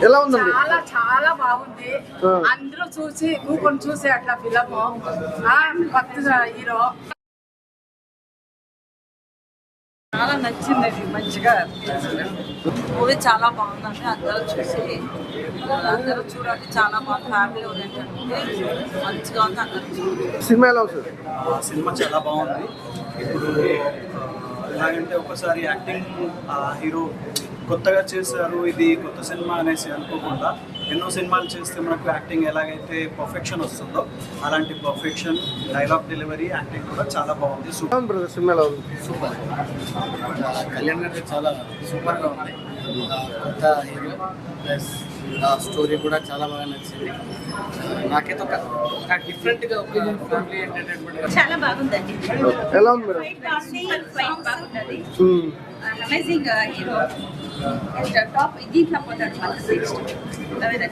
ఎలా ఉందండి? చాలా చాలా బాగుంది. అందరూ చూసి కూకొని చూసే అట్లా ఫిలము. కొత్త హీరో చాలా నచ్చింది. మంచిగా మూవీ చాలా బాగుందండి. అందరూ చూడండి. చాలా బాగుంది. ఫ్యామిలీ ఓరియంటెడ్ మంచిగా ఉంది. అందరూ సినిమా ఎలా ఉంది? సినిమా చాలా బాగుంది. ఇప్పుడు ఎలాగంటే ఒకసారి యాక్టింగ్ హీరో కొత్తగా చేశారు, ఇది కొత్త సినిమా అనేసి అనుకోకుండా ఎన్నో సినిమాలు చేస్తే మనకు యాక్టింగ్ ఎలాగైతే పర్ఫెక్షన్ వస్తుందో అలాంటి పర్ఫెక్షన్, డైలాగ్ డెలివరీ, యాక్టింగ్ కూడా చాలా బాగుంది. సూపర్ సినిమాలో ఉంది. సూపర్. కళ్యాణ్ గారు చాలా సూపర్గా ఉంది. కొత్త హీరో ప్లస్ స్టోరీ కూడా చాలా బాగా నచ్చింది. నాకైతే ఒక డిఫరెంట్గా ఒపీనియన్ ఫ్యామిలీ ఎంటర్టైన్మెంట్ చాలా బాగుందండి. ఎలా ఉంది మేడం? బాగుంటుంది. అమేజింగ్ హీరో టాప్ దీంట్లో పోతాడు.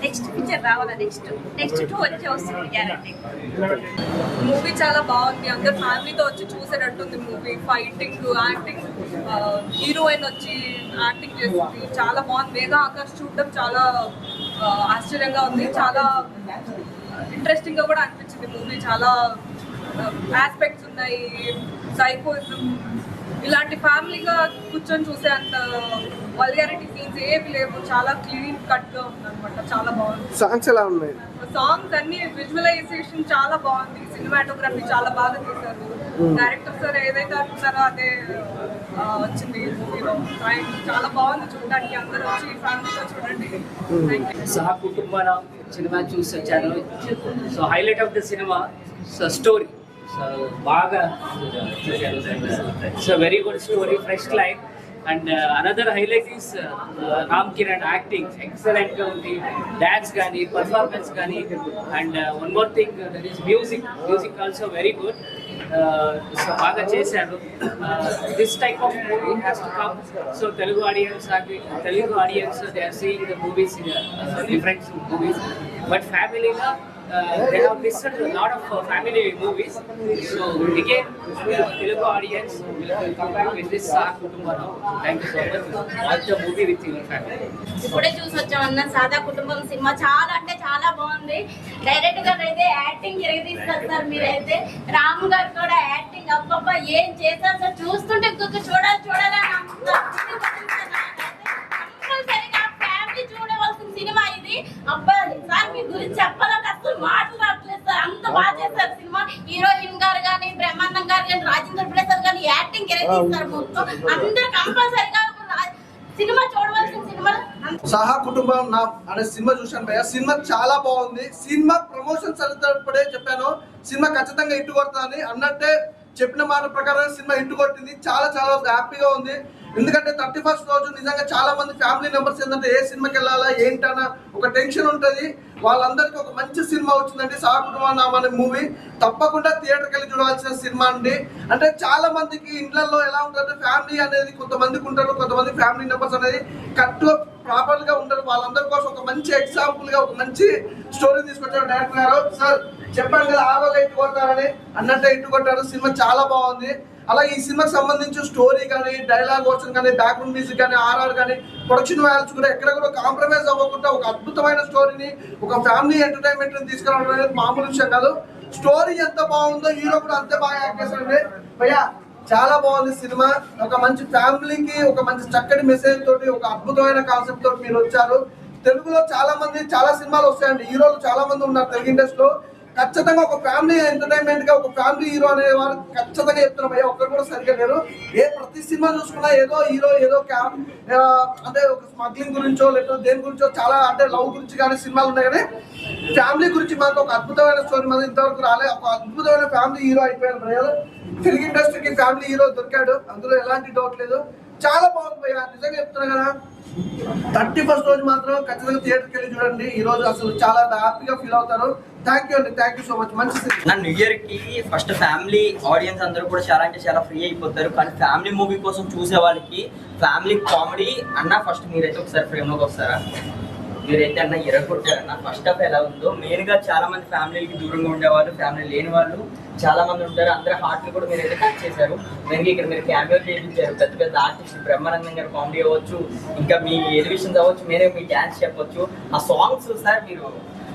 నెక్స్ట్ పిక్చర్ రావాలా, నెక్స్ట్ 2 వచ్చే వస్తుంది గ్యారంటీ. మూవీ చాలా బాగుంది. అందరు ఫ్యామిలీతో వచ్చి చూసేటట్టుంది మూవీ. ఫైటింగ్, యాక్టింగ్, హీరోయిన్ వచ్చి యాక్టింగ్ చేస్తుంది. చాలా బాగుంది. వేగా ఆకాష్ చూడడం చాలా ఆశ్చర్యంగా ఉంది. చాలా ఇంట్రెస్టింగ్ గా కూడా అనిపించింది మూవీ. చాలా ఆస్పెక్ట్స్ ఉన్నాయి. సైకోయిజం ఇలాంటి ఫ్యామిలీగా కూర్చొని చూసే అంత వల్గారిటీ సీన్స్ ఏవి లేవు. చాలా క్లీన్ కట్ గా ఉంది అనమాట. చాలా బాగుంది. సాంగ్స్ ఎలా ఉన్నాయి? సాంగ్స్ అన్ని, విజువలైజేషన్ చాలా బాగుంది. సినిమాటోగ్రఫీ చాలా బాగా తీశారు. డైరెక్టర్ సార్ ఏదైతే అనుకున్నారో అదే వచ్చింది మూవీలో. చాలా బాగుంది చూడడానికి. అందరూ వచ్చి ఫ్యామిలీతో చూడండి. సహా కుటుంబాల సినిమా చూసి వచ్చాను. So highlight of the cinema story. So బాగా చూశాను. So very good story, fresh line. And another highlight is Ram Kiran acting ఎక్సలెంట్గా ఉంది. డ్యాన్స్ కానీ, పర్ఫార్మెన్స్ కానీ. And one more thing, that is music also very good. So బాగా చేశారు. This type of movie has to come. So Telugu audience they are seeing the movies in different movies. But ఫ్యామిలీగా they have listened to a lot of family movies. So again, Telugu audience will come back with this Saha Kutumbam. Thank you so much. Watch the movie with your family. ఇప్పుడే చూసి వచ్చామన్న సాదా కుటుంబం cinema. చాలా అంటే చాలా బాగుంది. Direct గా అయితే యాక్టింగ్ ఎరగదీస్తారు సార్. మీరైతే రాము గారు కూడా యాక్టింగ్ అబ్బబ్బా ఏం చేశారు సార్. చూస్తుంటే ఇంకొక చూడాలని కంపల్సరీగా ఫ్యామిలీ చూడవలసిన సినిమా ఇది. అబ్బా సార్ మీ గురించి చెప్పాలంటే అసలు మాటలు రావట్లేదు సార్. అంత బాగా చేశారు సినిమా. హీరోయిన్ గారు కానీ, బ్రహ్మానందం గారు కానీ, రాజేంద్ర ప్రసాద్ గారు యాక్టింగ్ ఎరగదీస్తారు. మొత్తం అందరూ కంపల్సరీగా సినిమా చూడవలసిన సినిమా. సహా కుటుంబం నా అనే సినిమా చూశాను భయ్య. సినిమా చాలా బాగుంది. సినిమా ప్రమోషన్స్ అన్నప్పుడే చెప్పాను సినిమా ఖచ్చితంగా హిట్ కొడతానని. అన్నట్టే చెప్పిన మాట ప్రకారం సినిమా హిట్ కొట్టింది. చాలా చాలా హ్యాపీగా ఉంది. ఎందుకంటే 31st రోజు నిజంగా చాలా మంది ఫ్యామిలీ మెంబర్స్ ఏంటంటే ఏ సినిమాకి వెళ్ళాలా ఏంటన్నా ఒక టెన్షన్ ఉంటుంది. వాళ్ళందరికీ ఒక మంచి సినిమా వచ్చిందండి సహా కుటుంబం అనే మూవీ. తప్పకుండా థియేటర్కి వెళ్ళి చూడాల్సిన సినిమా అండి. అంటే చాలా మందికి ఇండ్లలో ఎలా ఉంటుందంటే ఫ్యామిలీ అనేది కొంతమందికి ఉంటారు, కొంతమంది ఫ్యామిలీ మెంబర్స్ అనేది కరెక్ట్గా ప్రాపర్గా ఉంటారు. వాళ్ళందరి కోసం ఒక మంచి ఎగ్జాంపుల్గా ఒక మంచి స్టోరీ తీసుకొచ్చారు డైరెక్టర్ గారు. సార్ చెప్పాను కదా ఆ రోజు ఇట్టు కొట్టారని, అన్నట్టే ఇట్టు కొట్టారు. సినిమా చాలా బాగుంది. అలాగే ఈ సినిమాకి సంబంధించి స్టోరీ కానీ, డైలాగ్ వర్షన్ కానీ, బ్యాక్గ్రౌండ్ మ్యూజిక్ కానీ, ఆర్ఆర్ కానీ, ప్రొడక్షన్ వాల్యూస్ కూడా ఎక్కడ కూడా కాంప్రమైజ్ అవ్వకుండా ఒక అద్భుతమైన స్టోరీని, ఒక ఫ్యామిలీ ఎంటర్టైన్మెంట్ని తీసుకురావడం అనేది మామూలు విషయం కాదు. స్టోరీ ఎంత బాగుందో హీరో కూడా అంతే బాగా యాక్ట్ చేశారండి భయ్యా. చాలా బాగుంది సినిమా. ఒక మంచి ఫ్యామిలీకి ఒక మంచి చక్కటి మెసేజ్ తోటి, ఒక అద్భుతమైన కాన్సెప్ట్ తోటి మీరు వచ్చారు. తెలుగులో చాలా మంది చాలా సినిమాలు వస్తాయండి. హీరోలు చాలా మంది ఉన్నారు తెలుగు ఇండస్ట్రీలో. ఖచ్చితంగా ఒక ఫ్యామిలీ ఎంటర్టైన్మెంట్ గా ఒక ఫ్యామిలీ హీరో అనే వారు ఖచ్చితంగా చెప్తున్నారు భయ్య. ఒక్కరు కూడా సరిగ్గా లేరు. ప్రతి సినిమా చూసుకున్నా ఏదో హీరో ఏదో అంటే ఒక స్మగ్లింగ్ గురించో లేకపోతే దేని గురించో చాలా అంటే లవ్ గురించి కానీ సినిమాలు ఉన్నాయి. కానీ ఫ్యామిలీ గురించి మాత్రం ఒక అద్భుతమైన స్టోరీ మాత్రం ఇంతవరకు రాలే. ఒక అద్భుతమైన ఫ్యామిలీ హీరో అయిపోయాడు భయ్య. తెలుగు ఇండస్ట్రీకి ఫ్యామిలీ హీరో దొరికాడు, అందులో ఎలాంటి డౌట్ లేదు. చాలా బాగుంది భయ్య, నిజంగా చెప్తున్నా కదా. 31st రోజు మాత్రం ఖచ్చితంగా థియేటర్కి వెళ్ళి చూడండి. ఈ రోజు అసలు చాలా హ్యాపీగా ఫీల్ అవుతారు. థ్యాంక్ యూ అండి, థ్యాంక్ యూ సో మచ్. మంచి న్యూ ఇయర్ కి ఫస్ట్ ఫ్యామిలీ ఆడియన్స్ అందరూ కూడా చాలా అంటే చాలా ఫ్రీ అయిపోతారు. కానీ ఫ్యామిలీ మూవీ కోసం చూసే వాళ్ళకి ఫ్యామిలీ కామెడీ అన్న ఫస్ట్ మీరైతే ఒకసారి ఫ్రేమ్లోకి వస్తారా? మీరైతే అన్న ఎరగొట్టారన్న. ఫస్ట్ హాఫ్ ఎలా ఉందో మెయిన్ గా చాలా మంది ఫ్యామిలీకి దూరంగా ఉండేవాళ్ళు, ఫ్యామిలీ లేని వాళ్ళు చాలా మంది ఉంటారు. అందరి హార్ట్ కూడా మీరైతే టచ్ చేశారు. మెయిన్ ఇక్కడ మీరు క్యామియో చేయించారు, పెద్ద పెద్ద ఆర్టిస్ట్ బ్రహ్మానందం గారు కామెడీ అవ్వచ్చు, ఇంకా మీ ఎలివేషన్స్ అవ్వచ్చు, మీరే మీ డాన్స్ చెప్పొచ్చు. ఆ సాంగ్స్ సార్ మీరు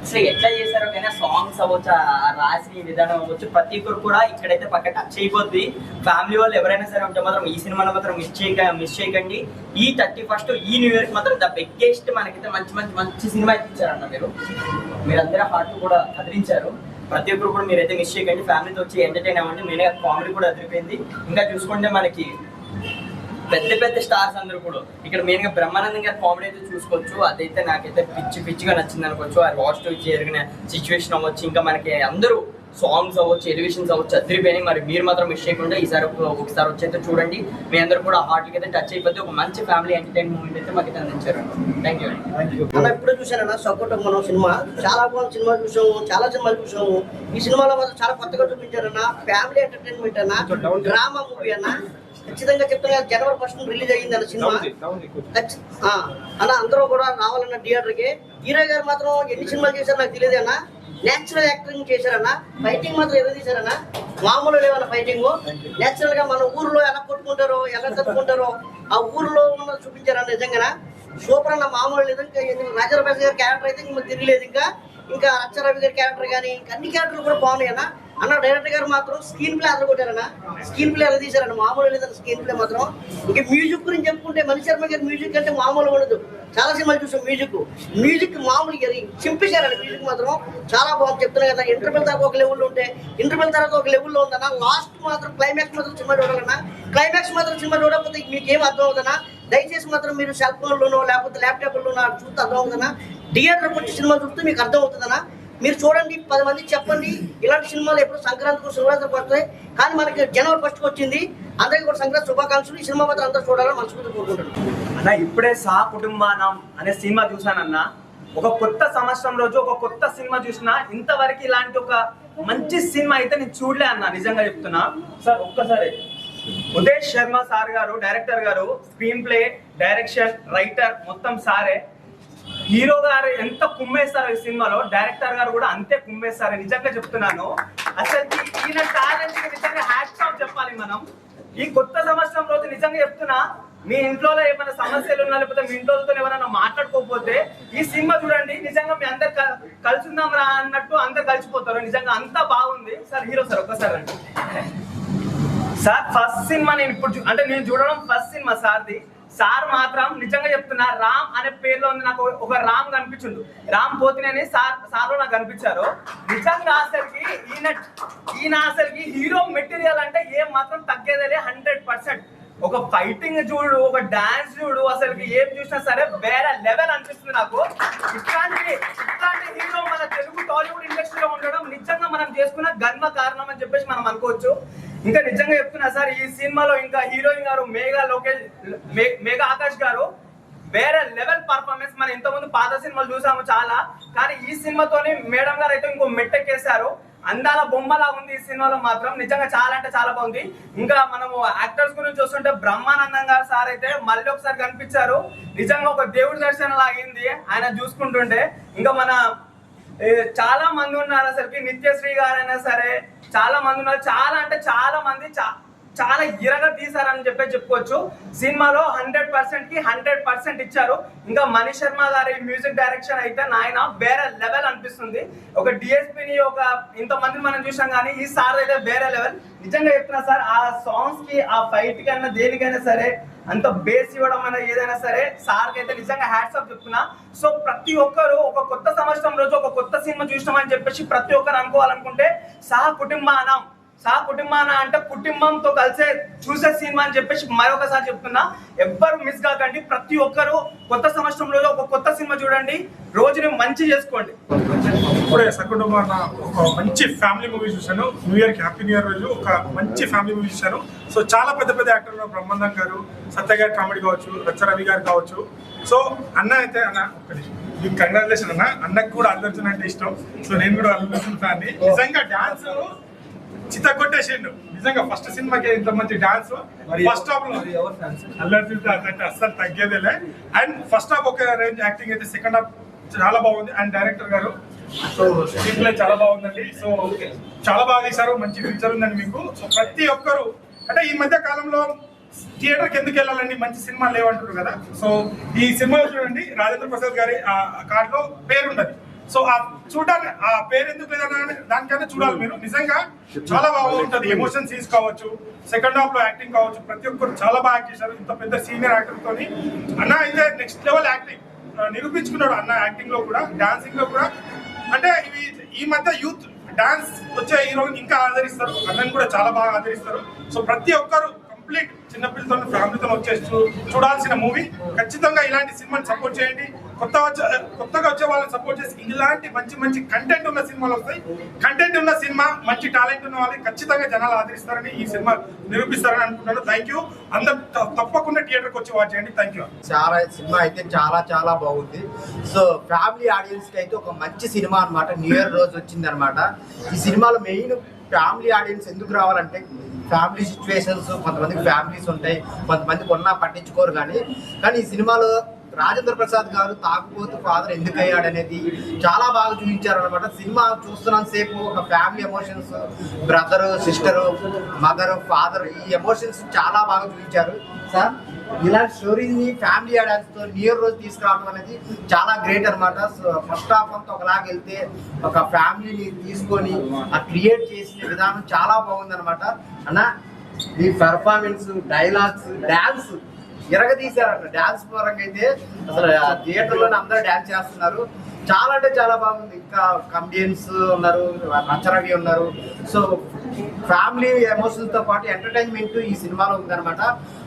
అసలు ఎట్లా చేశారో కానీ ఆ సాంగ్స్ అవ్వచ్చు, ఆ రాసిన విధానం అవ్వచ్చు, ప్రతి ఒక్కరు కూడా ఇక్కడైతే పక్క టచ్ అయిపోద్ది. ఫ్యామిలీ వాళ్ళు ఎవరైనా సరే ఉంటే మాత్రం ఈ సినిమాలో మాత్రం మిస్ చేయకండి. ఈ 31st ఈ న్యూ ఇయర్కి మాత్రం ద బిగ్గెస్ట్ మనకైతే మంచి సినిమా ఇచ్చారన్న. మీరందరూ హార్ట్ కూడా కదిలించారు. ప్రతి ఒక్కరు కూడా మీరైతే మిస్ చేయకండి. ఫ్యామిలీతో వచ్చి ఎంటర్టైన్ అవ్వండి. మెయిన్గా కామెడీ కూడా అదిరిపోయింది. ఇంకా చూసుకుంటే మనకి పెద్ద స్టార్స్ అందరూ కూడా ఇక్కడ మెయిన్ గా బ్రహ్మానందం గారి కామెడీ అయితే చూసుకోవచ్చు. అదైతే నాకైతే పిచ్చిగా నచ్చింది అనుకోవచ్చు. ఆ లాస్ట్ జరిగిన సిచ్యువేషన్ అవ్వచ్చు, ఇంకా మనకి అందరూ సాంగ్స్ అవ్వచ్చు, ఎలివేషన్స్ అవ్వచ్చు, అదిరిపోయినాయి. మరి మీరు మాత్రం మిస్ చేయకుండా ఈసారి ఒకసారి వచ్చి అయితే చూడండి. మీ అందరూ కూడా హార్ట్కి అయితే టచ్ అయిపోతే ఒక మంచి ఫ్యామిలీ ఎంటర్టైన్ మూమెంట్ అయితే మాకు అయితే అందించారు. థ్యాంక్ యూ అన్న. ఇప్పుడే చూశానన్న సొక్కటం సినిమా, చాలా బాగుంది సినిమా. చూసాము, చాలా సినిమాలు చూసాము. ఈ సినిమాలో మాత్రం చాలా కొత్తగా చూపించారన్న. ఫ్యామిలీ ఎంటర్టైన్మెంట్ అన్న, డ్రామా మూవీ అన్న. ఖచ్చితంగా చెప్తున్నా, January 1st రిలీజ్ అయ్యింది అన్న సినిమా అన్న. అందరూ కూడా రావాలన్న థియేటర్కి. హీరో గారు మాత్రం ఎన్ని సినిమాలు చేశారో నాకు తెలియదు అన్న. నేచురల్ యాక్టింగ్ చేశారన్న. ఫైటింగ్ మాత్రం ఎవరు తీశారన్న, మామూలు లేవన్న ఫైటింగ్. నేచురల్ గా మన ఊర్లో ఎలా కొట్టుకుంటారో, ఎలా తప్పుకుంటారో ఆ ఊర్లో ఉన్న చూపించారన్న. నిజంగా సూపర్ అన్న, మామూలు లేదు. ఇంకా రాజారావు గారి క్యారెక్టర్ అయితే ఇంకా తిరగలేదు. ఇంకా అక్షరవి గారి క్యారెక్టర్ కానీ ఇంకా అన్ని క్యారెక్టర్లు కూడా బాగున్నాయి అన్న. డైరెక్టర్ గారు మాత్రం స్క్రీన్ ప్లే అలా కొట్టారన్న. స్క్రీన్ ప్లే అలా తీశారన్న, మామూలు లేదన్న స్క్రీన్ ప్లే మాత్రం. ఇంకా మ్యూజిక్ గురించి చెప్పుకుంటే మణి శర్మ గారి మ్యూజిక్ అంటే మామూలు ఉండదు. చాలా సినిమాలు చూసాం. మ్యూజిక్ మామూలు చింపేశారన్న. మ్యూజిక్ మాత్రం చాలా బాగుంది. చెప్తున్నా కదా, ఇంటర్వెల్ దాకా ఒక లెవెల్లో ఉంటే ఇంటర్వెల్ తర్వాత ఒక లెవెల్లో ఉందన్న. లాస్ట్ మాత్రం క్లైమాక్స్ మాత్రం సినిమా చూడాలన్నా. క్లైమాక్స్ మాత్రం సినిమా చూడకపోతే మీకు ఏం అర్థం అవుతుందన్నా. దయచేసి మాత్రం మీరు సెల్ ఫోన్లోనో లేకపోతే ల్యాప్టాప్లోనో చూస్తే అర్థం అవుతుందన్నా. థియేటర్కి వచ్చి సినిమా చూస్తే మీకు అర్థం అవుతుందన్నా. మీరు చూడండి, 10 మందికి చెప్పండి. ఇలాంటి సినిమాలు ఎప్పుడు సంక్రాంతికి శివరాత్రికి వస్తాయి, కానీ మనకి January 1st వచ్చింది. అందరికీ కూడా సంక్రాంతి శుభాకాంక్షలు. ఈ సినిమా మాత్రం అందరూ చూడాలని మనస్ఫూర్తిగా కోరుకుంటున్నాను అన్న. ఇప్పుడే సహా కుటుంబానం అనే సినిమా చూసానన్న. ఒక కొత్త సంవత్సరం రోజు ఒక కొత్త సినిమా చూసినా, ఇంతవరకు ఇలాంటి ఒక మంచి సినిమా అయితే నేను చూడలే అన్న. నిజంగా చెప్తున్నా సార్. ఒక్కసారి ఉదయ్ శర్మ సార్ గారు, డైరెక్టర్ గారు, స్క్రీన్ ప్లే, డైరెక్షన్, రైటర్ మొత్తం సారే. హీరో గారు ఎంత కుమ్మేస్తారు ఈ సినిమాలో, డైరెక్టర్ గారు కూడా అంతే కుమ్మేస్తారు. నిజంగా చెప్తున్నాను. అసలు ఈయన టాలెంట్ కి నిజంగా హ్యాట్స్ ఆఫ్ చెప్పాలి మనం. ఈ కొత్త సంవత్సరం రోజు నిజంగా చెప్తున్నా, మీ ఇంట్లో ఏమైనా సమస్యలు ఉన్నా, లేకపోతే మీ ఇంట్లో ఎవరైనా మాట్లాడుకోకపోతే ఈ సినిమా చూడండి. నిజంగా మీ అందరు కలుసుందాం రా అన్నట్టు అందరు కలిసిపోతారు. నిజంగా అంతా బాగుంది సార్. హీరో సార్ ఒక్కసారి అండి సార్. ఫస్ట్ సినిమా నేను ఇప్పుడు అంటే నేను చూడడం ఫస్ట్ సినిమా సార్ది. సార్ మాత్రం నిజంగా చెప్తున్నా, రామ్ అనే పేరులో ఉంది. నాకు ఒక రామ్ కనిపించిండు, రామ్ పోతినేని సార్లో నాకు కనిపించారు. నిజంగా అసలుకి ఈయన అసలుకి హీరో మెటీరియల్ అంటే ఏం మాత్రం తగ్గేదేలే. 100%. ఒక ఫైటింగ్ చూడు, ఒక డాన్స్ చూడు, అసలుకి ఏం చూసినా సరే వేరే లెవెల్ అనిపిస్తుంది నాకు. ఇట్లాంటి హీరో మన తెలుగు టాలీవుడ్ ఇండస్ట్రీలో ఉండడం నిజంగా మనం చేసుకున్న గర్వ కారణం అని చెప్పేసి మనం అనుకోవచ్చు. ఇంకా నిజంగా చెప్తున్నా సార్, ఈ సినిమాలో ఇంకా హీరోయిన్ గారు మేఘా ఆకాష్ గారు వేరే లెవెల్ పర్ఫార్మెన్స్. మనం ఇంతకుముందు పాత సినిమాలు చూసాము చాలా, కానీ ఈ సినిమాతోని మేడం గారు అయితే ఇంకో మెట్టెక్కేశారు. అందాల బొమ్మలా ఉంది ఈ సినిమాలో మాత్రం. నిజంగా చాలా అంటే చాలా బాగుంది. ఇంకా మనము యాక్టర్స్ గురించి చూస్తుంటే బ్రహ్మానందం గారు సార్ అయితే మళ్ళీ ఒకసారి కనిపించారు. నిజంగా ఒక దేవుడి దర్శనం లాగింది ఆయన చూసుకుంటుంటే. ఇంకా మన చాలా మంది ఉన్నారు అసలుకి. నిత్యశ్రీ గారైనా సరే చాలా మంది ఉన్నారు. చాలా అంటే చాలా మంది చాలా ఇరగా తీశారని చెప్పుకోవచ్చు. సినిమాలో 100%కి 100% ఇచ్చారు. ఇంకా మణి శర్మ గారి మ్యూజిక్ డైరెక్షన్ అయితే నాయన వేరే లెవెల్ అనిపిస్తుంది. ఒక డిఎస్పీని ఒక ఇంతమందిని మనం చూసాం, కానీ ఈ సార్ అయితే వేరే లెవెల్. నిజంగా చెప్తున్నా సార్, ఆ సాంగ్స్ కి, ఆ ఫైట్ కన్నా దేనికైనా సరే అంత బేస్ ఇవ్వడం అనేది ఏదైనా సరే సార్కి అయితే నిజంగా హ్యాట్స్ ఆఫ్ చెప్తున్నా. సో ప్రతి ఒక్కరు ఒక కొత్త సంవత్సరం రోజు ఒక కొత్త సినిమా చూసినామని చెప్పేసి ప్రతి ఒక్కరు అనుకోవాలనుకుంటే సహా కుటుంబాన అంటే కుటుంబంతో కలిసే చూసే సినిమా అని చెప్పేసి మరొకసారి చెప్తున్నా. ఎవ్వరు మిస్ కాకండి. ప్రతి ఒక్కరు కొత్త సంవత్సరం రోజు ఒక కొత్త సినిమా చూడండి, రోజుని మంచి చేసుకోండి. ఇప్పుడే సకుటుంబాన ఒక మంచి ఫ్యామిలీ మూవీ చూశాను. న్యూ ఇయర్కి హ్యాపీ న్యూ ఇయర్ రోజు ఒక మంచి ఫ్యామిలీ మూవీ చూశాను. సో చాలా పెద్ద యాక్టర్లు, బ్రహ్మానందం గారు, సత్య గారి కామెడీ కావచ్చు, రవి గారు కావచ్చు. సో అన్న అయితే మీకు కంగ్రాచులేషన్ అన్న. అన్నకు కూడా అల్లు అర్జున్ అంటే ఇష్టం. సో నేను కూడా అల్లు అర్జున్ ఫ్యాన్. నిజంగా డాన్స్ చిత్త కొట్టేసిండు. నిజంగా ఫస్ట్ సినిమాకి ఇంత మంచి డాన్స్. ఫస్ట్ హాఫ్ లో అల్లు అర్జున్ అంటే అస్సలు తగ్గేదేలే. అండ్ ఫస్ట్ హాఫ్ ఒక రేంజ్ యాక్టింగ్ అయితే, సెకండ్ హాఫ్ చాలా బాగుంది. అండ్ డైరెక్టర్ గారు సో స్క్రీన్ ప్లే చాలా బాగుందండి. సో చాలా బాగా తీశారు, మంచి ఫ్యూచర్ ఉందండి మీకు. సో ప్రతి ఒక్కరు అంటే ఈ మధ్య కాలంలో థియేటర్కి ఎందుకు వెళ్ళాలండి, మంచి సినిమా లేవంటారు కదా. సో ఈ సినిమాలో చూడండి రాజేంద్ర ప్రసాద్ గారి ఆ కార్డులో పేరు ఉన్నది. సో ఆ చూడాలి, ఆ పేరు ఎందుకు లేదన్నా దానికైనా చూడాలి మీరు. నిజంగా చాలా బాగుంటుంది. ఎమోషన్ సీన్స్ కావచ్చు, సెకండ్ హాఫ్ లో యాక్టింగ్ కావచ్చు, ప్రతి ఒక్కరు చాలా బాగా యాక్ట్ చేశారు. ఇంత పెద్ద సీనియర్ యాక్టర్ తోని అన్న అయితే నెక్స్ట్ లెవెల్ యాక్టింగ్ నిరూపించుకున్నాడు అన్న. యాక్టింగ్ లో కూడా, డాన్సింగ్ లో కూడా. అంటే ఇవి ఈ మధ్య యూత్ డాన్స్ వచ్చే హీరోని ఇంకా ఆదరిస్తారు, అన్నని కూడా చాలా బాగా ఆదరిస్తారు. సో ప్రతి ఒక్కరు కంప్లీట్ చిన్నపిల్లతో ఫ్యామిలీతో వచ్చేసి చూడాల్సిన మూవీ. ఖచ్చితంగా ఇలాంటి సినిమాని సపోర్ట్ చేయండి. కొత్తగా వచ్చే వాళ్ళని సపోర్ట్ చేసి ఇలాంటి మంచి మంచి కంటెంట్ ఉన్న సినిమాలు వస్తాయి. కంటెంట్ ఉన్న సినిమా, మంచి టాలెంట్ ఉన్న వాళ్ళని ఖచ్చితంగా జనాలు ఆదరిస్తారని, ఈ సినిమా నిరూపిస్తారని అనుకుంటున్నాను. Thank you. అందరు తప్పకుండా థియేటర్కి వచ్చి వాచ్ చేయండి. Thank you. చాలా సినిమా అయితే చాలా బాగుంది. సో ఫ్యామిలీ ఆడియన్స్ కి అయితే ఒక మంచి సినిమా అనమాట. న్యూ ఇయర్ రోజు వచ్చింది అనమాట. ఈ సినిమాలో మెయిన్ ఫ్యామిలీ ఆడియన్స్ ఎందుకు రావాలంటే, ఫ్యామిలీ సిచ్యువేషన్స్, కొంతమందికి ఫ్యామిలీస్ ఉంటాయి, కొంతమందికి ఉన్నా పట్టించుకోరు. కానీ ఈ సినిమాలో రాజేంద్ర ప్రసాద్ గారు తాగుబోతు ఫాదర్ ఎందుకు అయ్యాడు అనేది చాలా బాగా చూపించారు అనమాట. సినిమా చూస్తున్నంత సేపు ఒక family emotions, brother, sister, mother, father, ఈ ఎమోషన్స్ చాలా బాగా చూపించారు సార్. ఇలాంటి స్టోరీని ఫ్యామిలీ ఆడియన్స్తో న్యూ ఇయర్ రోజు తీసుకురావడం అనేది చాలా గ్రేట్ అనమాట. సో ఫస్ట్ హాఫ్ అంతా ఒకలాగా వెళ్తే ఒక ఫ్యామిలీని తీసుకొని ఆ క్రియేట్ చేసిన విధానం చాలా బాగుంది అనమాట. అన్న ఈ పెర్ఫార్మెన్స్, డైలాగ్స్, డాన్స్ తీశారన్న. డాన్స్ పరంగా అయితే అసలు థియేటర్లోనే అందరూ డాన్స్ చేస్తున్నారు. చాలా అంటే చాలా బాగుంది. ఇంకా కమెడియన్స్ ఉన్నారు, రచరవి ఉన్నారు. సో ఫ్యామిలీ ఎమోషన్స్తో పాటు ఎంటర్టైన్మెంట్ ఈ సినిమాలో ఉందన్నమాట.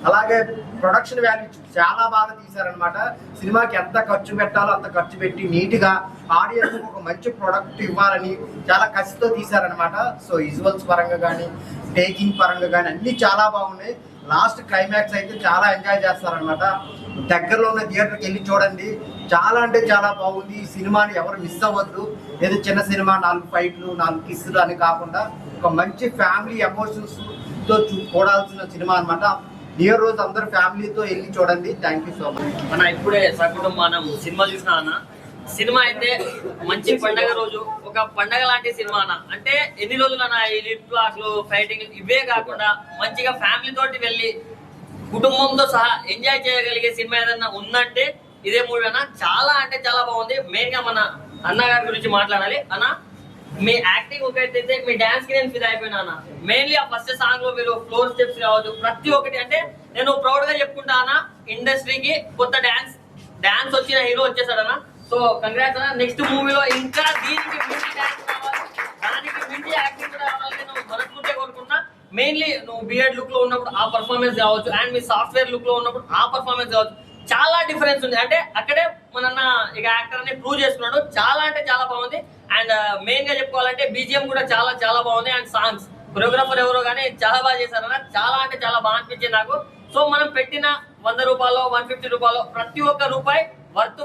అలాగే ప్రొడక్షన్ వాల్యూ చాలా బాగా తీశారనమాట. సినిమాకి ఎంత ఖర్చు పెట్టాలో అంత ఖర్చు పెట్టి నీట్గా ఆడియన్స్ ఒక మంచి ప్రొడక్ట్ ఇవ్వాలని చాలా కసితో తీశారనమాట. సో విజువల్స్ పరంగా కానీ, టేకింగ్ పరంగా కానీ అన్నీ చాలా బాగున్నాయి. లాస్ట్ క్లైమాక్స్ అయితే చాలా ఎంజాయ్ చేస్తారనమాట. దగ్గరలో ఉన్న థియేటర్కి వెళ్ళి చూడండి. చాలా అంటే చాలా బాగుంది. ఈ సినిమాని ఎవరు మిస్ అవ్వద్దు. ఏదో చిన్న సినిమా 4 ఫైట్లు 4 కిస్సులు అని కాకుండా ఒక మంచి ఫ్యామిలీ ఎమోషన్స్తో చూడాల్సిన సినిమా అనమాట. న్యూ ఇయర్ రోజు అందరూ ఫ్యామిలీతో వెళ్ళి చూడండి. Thank you so much. అన్న ఇప్పుడే సకుటుంబం సినిమా చూసినా అన్న. సినిమా అయితే మంచి పండగ రోజు, ఒక పండగ లాంటి సినిమా అన్న. అంటే ఎన్ని రోజులు అన్న ఈ లిప్ బ్లాక్లు, ఫైటింగ్ ఇవే కాకుండా మంచిగా ఫ్యామిలీ తోటి వెళ్ళి కుటుంబంతో సహా ఎంజాయ్ చేయగలిగే సినిమా ఏదన్నా ఉందంటే ఇదే మూవీ అన్న. చాలా అంటే చాలా బాగుంది. మెయిన్ గా మన అన్నగారి గురించి మాట్లాడాలి అన్న. మీ యాక్టింగ్ ఒకటైతే మీ డాన్స్ కి నేను ఫిదా అయిపోయినా అన్న. మెయిన్లీ ఆ ఫస్ట్ సాంగ్ లో మీరు ఫ్లోర్ స్టెప్స్ కావచ్చు, ప్రతి ఒక్కటి అంటే నేను ప్రౌడ్ గా చెప్పుకుంటా అన్న. ఇండస్ట్రీకి కొత్త డాన్స్ వచ్చిన హీరో వచ్చేసాడన్న. సో కంగ్రాట్స్ అన్న. నెక్స్ట్ మూవీలో ఇంకా దీనికి మించి డాన్స్ కావాలి, దానికి మించి యాక్టింగ్ కూడా కావాలని నేను మనస్ఫూర్తిగా కోరుకున్నా. మెయిన్లీ నువ్వు బిఎడ్ లుక్ లో ఉన్నప్పుడు ఆ పర్ఫార్మెన్స్ కావచ్చు, అండ్ మీ సాఫ్ట్వేర్ లుక్ లో ఉన్నప్పుడు ఆ పర్ఫార్మెన్స్ కావచ్చు, చాలా డిఫరెన్స్ ఉంది. అంటే అక్కడే మన ఇక యాక్టర్ ని ప్రూవ్ చేసుకున్నాడు. చాలా అంటే చాలా బాగుంది. అండ్ మెయిన్ గా చెప్పుకోవాలంటే బీజిఎం కూడా చాలా బాగుంది. అండ్ సాంగ్స్, కొరియోగ్రాఫర్ ఎవరో కానీ చాలా బాగా చేశారన్న. చాలా అంటే చాలా బాగా అనిపించింది నాకు. సో మనం పెట్టిన 100 రూపాయలు 150 రూపాయలు ప్రతి ఒక్క రూపాయి వర్త్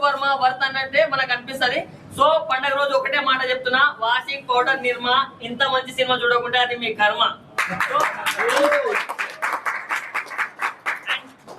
అన్నట్టే మనకు అనిపిస్తుంది. సో పండగ రోజు ఒకటే మాట చెప్తున్నా, వాషింగ్ పౌడర్ నిర్మా ఇంత మంచి సినిమా చూడకుంటే అది మీ కర్మ.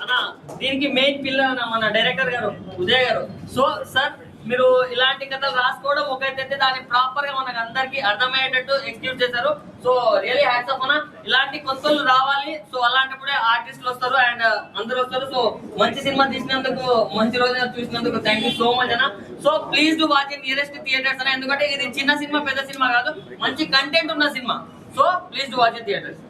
అన్న దీనికి మెయిన్ పిల్లర్ అన్న మన డైరెక్టర్ గారు ఉదయ్ గారు. సో సార్ మీరు ఇలాంటి కథలు రాసుకోవడం ఒకటైతే దాన్ని ప్రాపర్ గా మనకు అందరికి అర్థమయ్యేటట్టు ఎగ్జిక్యూట్ చేశారు. సో రియలీ హ్యాట్స్ ఆఫ్ అన్న. ఇలాంటి కొత్తలు రావాలి. సో అలాంటప్పుడే ఆర్టిస్టులు వస్తారు అండ్ అందరూ వస్తారు. సో మంచి సినిమా తీసినందుకు, మంచి రోజు చూసినందుకు థ్యాంక్ యూ సో మచ్ అన్న. So please do watch in nearest theatres అన్న. ఎందుకంటే ఇది చిన్న సినిమా పెద్ద సినిమా కాదు, మంచి కంటెంట్ ఉన్న cinema. So please do watch in theatres.